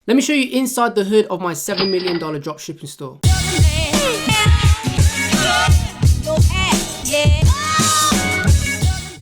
Let me show you inside the hood of my $7 million dropshipping store.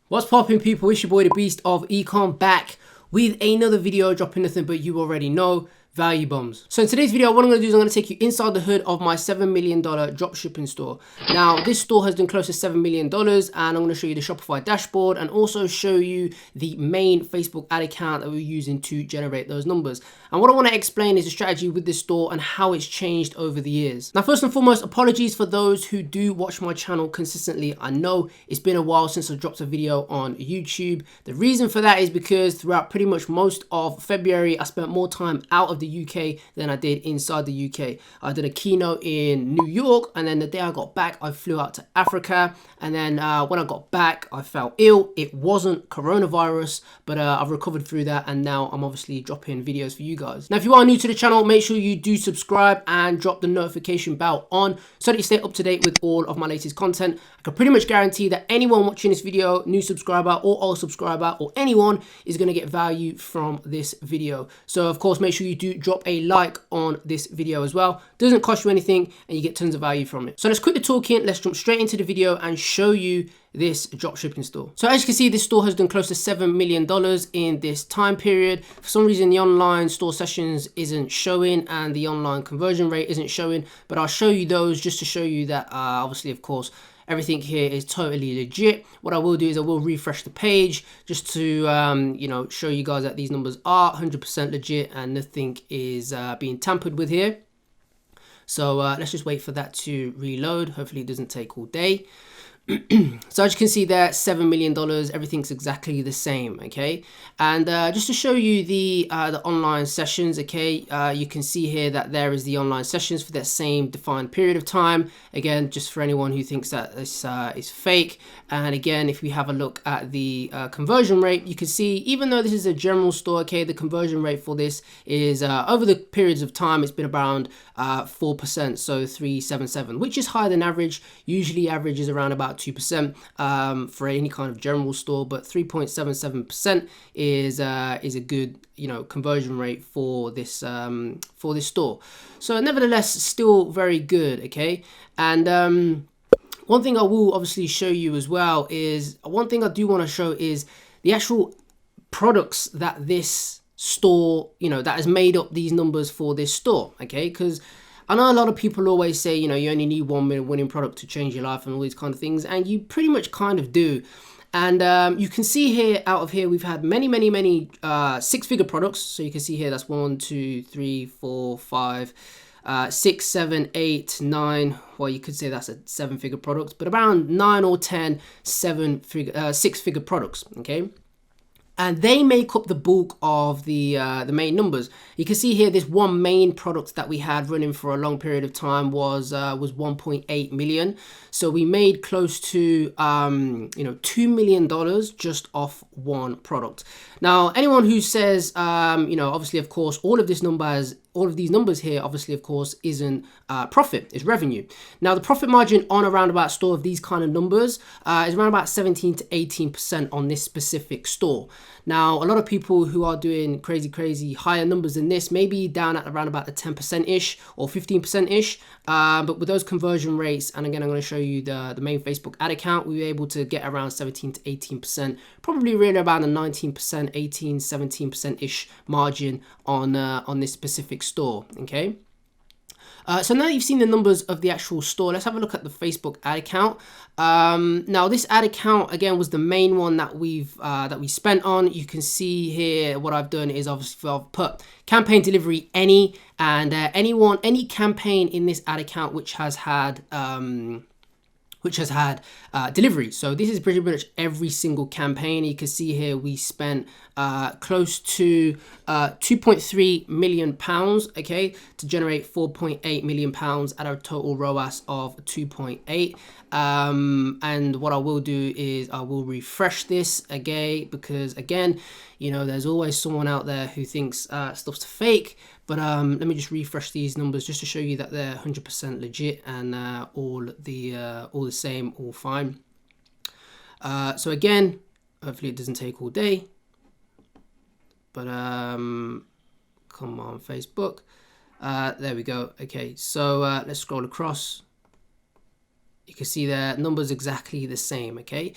What's poppin', people? It's your boy the Beast of Ecom, back with another video, dropping nothing but you already know, value bombs. So in today's video, what I'm going to do is I'm going to take you inside the hood of my $7 million dropshipping store. Now, this store has done close to $7 million, and I'm going to show you the Shopify dashboard and also show you the main Facebook ad account that we're using to generate those numbers. And what I want to explain is the strategy with this store and how it's changed over the years. Now, first and foremost, apologies for those who do watch my channel consistently. I know it's been a while since I dropped a video on YouTube. The reason for that is because throughout pretty much most of February, I spent more time out of the UK than I did inside the UK. I did a keynote in New York, and then the day I got back, I flew out to Africa. And then when I got back, I felt ill. It wasn't coronavirus, but I've recovered through that, and now I'm obviously dropping videos for you guys. Now, if you are new to the channel, make sure you do subscribe and drop the notification bell on so that you stay up to date with all of my latest content. I can pretty much guarantee that anyone watching this video, new subscriber or old subscriber or anyone, is going to get value from this video. So of course, make sure you do drop a like on this video as well. Doesn't cost you anything and you get tons of value from it. So let's quit the talking, let's jump straight into the video and show you this dropshipping store. So as you can see, this store has done close to $7 million in this time period. For some reason, the online store sessions isn't showing and the online conversion rate isn't showing, but I'll show you those just to show you that obviously, of course, everything here is totally legit. What I will do is I will refresh the page just to you know, show you guys that these numbers are 100% legit and nothing is being tampered with here. So let's just wait for that to reload. Hopefully it doesn't take all day. So as you can see there, $7 million, everything's exactly the same, okay? And just to show you the online sessions, okay, you can see here that there is the online sessions for that same defined period of time. Again, just for anyone who thinks that this is fake. And again, if we have a look at the conversion rate, you can see, even though this is a general store, okay, the conversion rate for this is over the periods of time, it's been around 4%, so 377, which is higher than average. Usually average is around about 2% for any kind of general store, but 3.77% is a good, you know, conversion rate for this store. So nevertheless, still very good, okay? And one thing I will obviously show you as well is, one thing I do want to show is the actual products that this store, you know, that has made up these numbers for this store, okay? Because I know a lot of people always say, you know, you only need one winning product to change your life and all these kind of things, and you pretty much kind of do. And you can see here, out of here, we've had many six-figure products. So you can see here, that's 1, 2, 3, 4, 5, 6, 7, 8, 9. Well, you could say that's a 7-figure product, but around 9 or 10 6-figure products, okay? And they make up the bulk of the main numbers. You can see here, this one main product that we had running for a long period of time was 1.8 million. So we made close to you know, $2 million just off one product. Now, anyone who says you know, obviously, of course, all of these numbers here, obviously, of course, isn't profit, it's revenue. Now, the profit margin on a roundabout store of these kind of numbers is around about 17 to 18% on this specific store. Now, a lot of people who are doing crazy higher numbers than this, maybe down at around about the 10%-ish or 15%-ish, but with those conversion rates, and again, I'm going to show you the main Facebook ad account, we were able to get around 17 to 18%, probably really about a 19%, 18, 17%-ish margin on this specific store, okay? So now that you've seen the numbers of the actual store, let's have a look at the Facebook ad account. Now, this ad account, again, was the main one that we spent on. You can see here what I've done is obviously I've put campaign delivery any, and any campaign in this ad account which has had delivery. So this is pretty much every single campaign. You can see here we spent close to 2.3 million pounds, okay, to generate 4.8 million pounds at a total ROAS of 2.8. And what I will do is I will refresh this again, because again, you know, there's always someone out there who thinks stuff's fake. But let me just refresh these numbers just to show you that they're 100% legit and all the same, all fine. So again, hopefully it doesn't take all day. But come on, Facebook. There we go. Okay, so let's scroll across. You can see the numbers exactly the same, okay?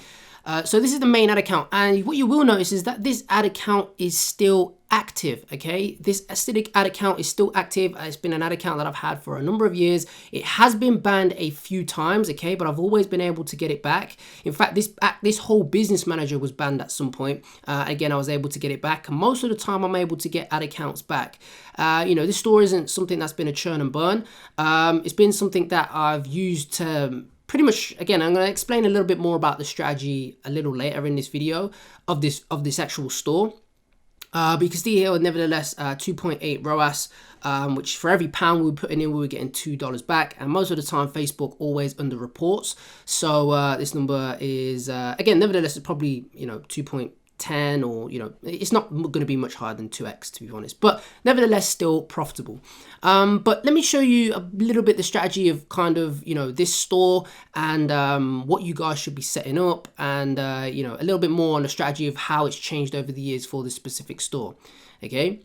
So this is the main ad account, and what you will notice is that this ad account is still active, okay? This acidic ad account is still active. It's been an ad account that I've had for a number of years. It has been banned a few times, okay? But I've always been able to get it back. In fact, this whole business manager was banned at some point. Again, I was able to get it back. And most of the time, I'm able to get ad accounts back. You know, this store isn't something that's been a churn and burn. It's been something that I've used to pretty much, again, I'm going to explain a little bit more about the strategy a little later in this video of this actual store. But you can see here, nevertheless, 2.8 ROAS, which for every pound we were putting in, we were getting $2 back. And most of the time, Facebook always under reports. So this number is, again, nevertheless, it's probably, you know, 2.10, or, you know, it's not going to be much higher than 2x, to be honest, but nevertheless still profitable. But let me show you a little bit the strategy of kind of, you know, this store and what you guys should be setting up, and you know, a little bit more on the strategy of how it's changed over the years for this specific store. Okay.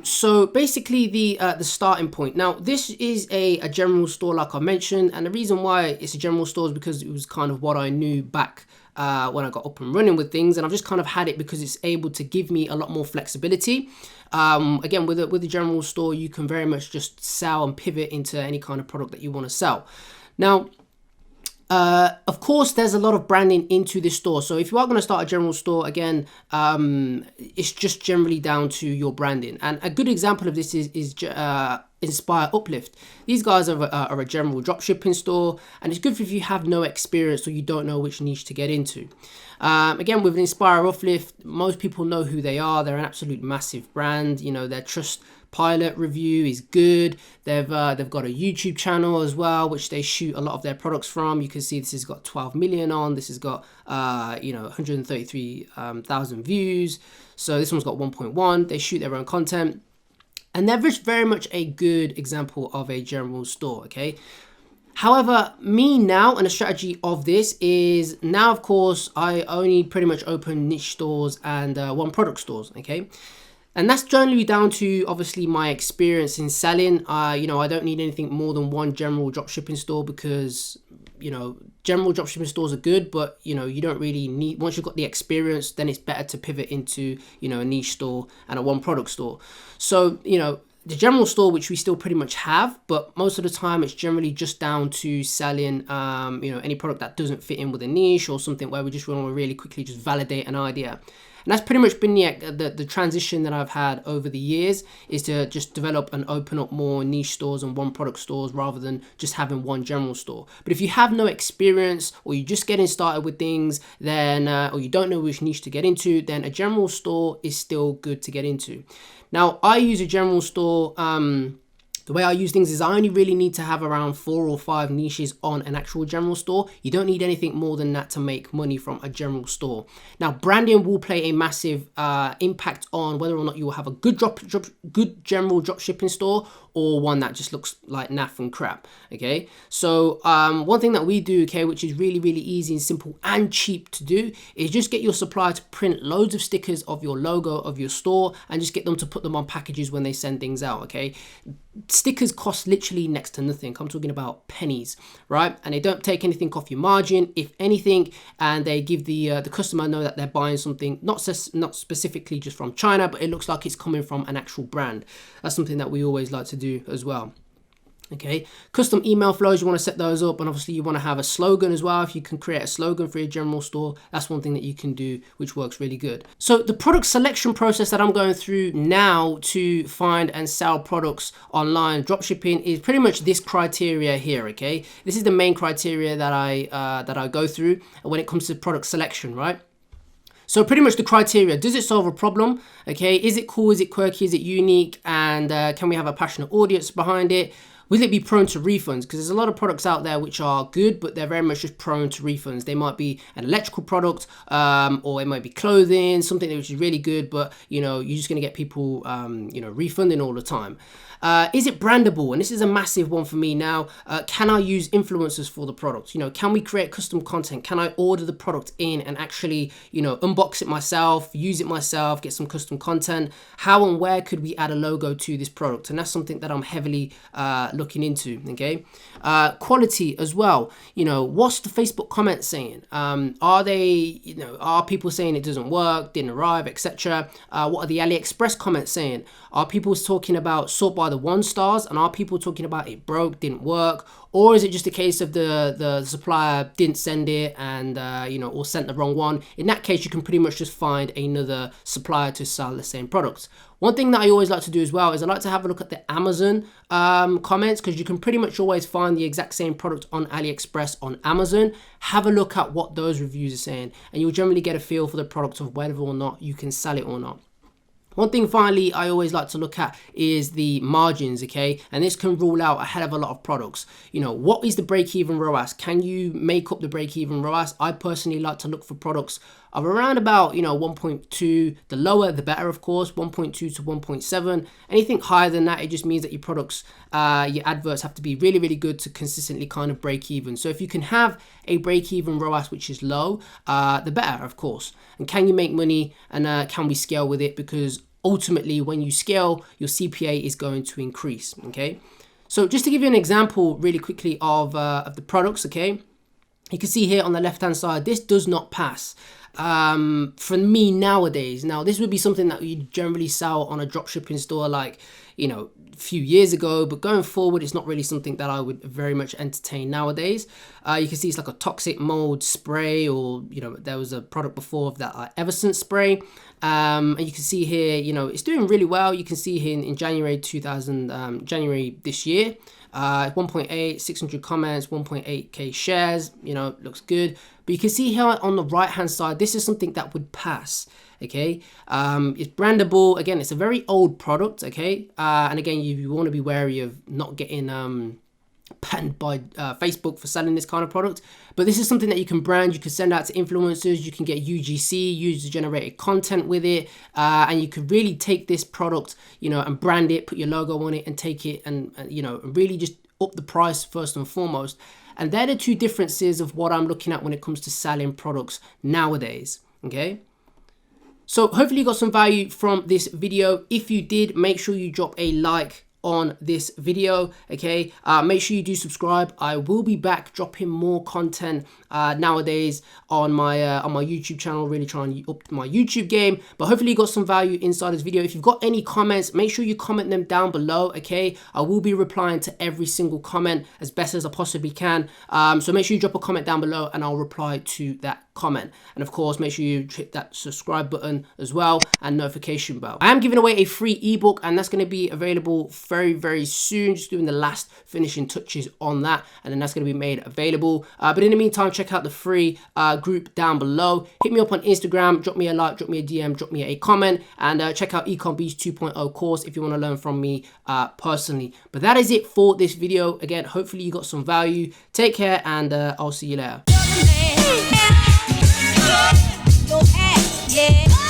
So basically the starting point. Now, this is a general store, like I mentioned, and the reason why it's a general store is because it was kind of what I knew back when I got up and running with things, and I've just kind of had it because it's able to give me a lot more flexibility. Again, with a general store, you can very much just sell and pivot into any kind of product that you want to sell. Now, of course, there's a lot of branding into this store. So if you are going to start a general store, again, it's just generally down to your branding. And a good example of this is Inspire Uplift. These guys are a general dropshipping store, and it's good if you have no experience or you don't know which niche to get into. Again, with Inspire Uplift, most people know who they are. They're an absolute massive brand. You know, their Trustpilot review is good. They've got a YouTube channel as well, which they shoot a lot of their products from. You can see this has got 12 million on. This has got you know, 133,000 views. So this one's got 1.1. They shoot their own content. And they're just very much a good example of a general store, okay? However, me now, and the strategy of this is now, of course, I only pretty much open niche stores and one product stores, okay? And that's generally down to, obviously, my experience in selling. You know, I don't need anything more than one general dropshipping store because, you know, general dropshipping stores are good, but, you know, you don't really need, once you've got the experience, then it's better to pivot into, you know, a niche store and a one product store. So, you know, the general store, which we still pretty much have, but most of the time it's generally just down to selling, you know, any product that doesn't fit in with a niche or something where we just want to really quickly just validate an idea. And that's pretty much been the transition that I've had over the years, is to just develop and open up more niche stores and one product stores rather than just having one general store. But if you have no experience or you're just getting started with things, then or you don't know which niche to get into, then a general store is still good to get into. Now, I use a general store. The way I use things is I only really need to have around 4 or 5 niches on an actual general store. You don't need anything more than that to make money from a general store. Now, branding will play a massive impact on whether or not you will have a good general dropshipping store or one that just looks like naff and crap, okay? So one thing that we do, okay, which is really, really easy and simple and cheap to do, is just get your supplier to print loads of stickers of your logo of your store and just get them to put them on packages when they send things out, okay? Stickers cost literally next to nothing. I'm talking about pennies, right? And they don't take anything off your margin, if anything, and they give the customer know that they're buying something not specifically just from China, but it looks like it's coming from an actual brand. That's something that we always like to do as well. Okay, custom email flows, you want to set those up, and obviously you want to have a slogan as well. If you can create a slogan for your general store, that's one thing that you can do, which works really good. So the product selection process that I'm going through now to find and sell products online dropshipping is pretty much this criteria here. Okay, this is the main criteria that I go through when it comes to product selection, right? So pretty much the criteria: does it solve a problem? Okay, is it cool? Is it quirky? Is it unique? And can we have a passionate audience behind it? will it be prone to refunds? Because there's a lot of products out there which are good, but they're very much just prone to refunds. They might be an electrical product, or it might be clothing, something which is really good, but you know, you're just going to get people, you know, refunding all the time. Is it brandable? And this is a massive one for me now. Can I use influencers for the product? You know, can we create custom content? Can I order the product in and actually, you know, unbox it myself, use it myself, get some custom content? How and where could we add a logo to this product? And that's something that I'm heavily looking into, okay? Quality as well. You know, what's the Facebook comments saying? Are they, you know, are people saying it doesn't work, didn't arrive, etc.? What are the AliExpress comments saying? Are people talking about sort by the 1 stars, and are people talking about it broke, didn't work? Or is it just a case of the supplier didn't send it and, you know, or sent the wrong one? In that case, you can pretty much just find another supplier to sell the same products. One thing that I always like to do as well is I like to have a look at the Amazon comments, because you can pretty much always find the exact same product on AliExpress on Amazon. Have a look at what those reviews are saying, and you'll generally get a feel for the product of whether or not you can sell it or not. One thing finally I always like to look at is the margins, okay? And this can rule out a hell of a lot of products. You know, what is the break-even ROAS? Can you make up the break-even ROAS? I personally like to look for products of around about, you know, 1.2. The lower, the better, of course, 1.2 to 1.7. Anything higher than that, it just means that your products, your adverts have to be really, really good to consistently kind of break even. So if you can have a break-even ROAS which is low, the better, of course. And can you make money, and can we scale with it? Because ultimately, when you scale, your CPA is going to increase, okay? So just to give you an example really quickly of the products, okay? You can see here on the left-hand side, this does not pass. For me nowadays, now this would be something that you generally sell on a dropshipping store, like, you know, a few years ago, but going forward, it's not really something that I would very much entertain nowadays. You can see it's like a toxic mold spray, or, you know, there was a product before of that Eversense spray. And you can see here, you know, it's doing really well. You can see here in January January this year, 1.8, 600 comments, 1.8k shares, you know, looks good. But you can see here on the right hand side, this is something that would pass, okay? It's brandable. Again, it's a very old product, okay? And again, you want to be wary of not getting banned by Facebook for selling this kind of product. But this is something that you can brand, you can send out to influencers, you can get UGC, user-generated content with it, and you could really take this product, you know, and brand it, put your logo on it, and take it and you know, really just up the price first and foremost. And they're the two differences of what I'm looking at when it comes to selling products nowadays, okay? So hopefully you got some value from this video. If you did, make sure you drop a like on this video, okay? Make sure you do subscribe. I will be back dropping more content nowadays on my YouTube channel, really trying to up my YouTube game. But hopefully you got some value inside this video. If you've got any comments, make sure you comment them down below, okay? I will be replying to every single comment as best as I possibly can. So make sure you drop a comment down below and I'll reply to that comment. And of course, make sure you hit that subscribe button as well and notification bell. I am giving away a free ebook, and that's going to be available very, very soon. Just doing the last finishing touches on that, and then that's going to be made available. But in the meantime, check out the free group down below. Hit me up on Instagram, drop me a like, drop me a DM, drop me a comment, and check out Ecom 2.0 course if you want to learn from me personally. But that is it for this video. Again, hopefully you got some value. Take care, and I'll see you later. Yeah.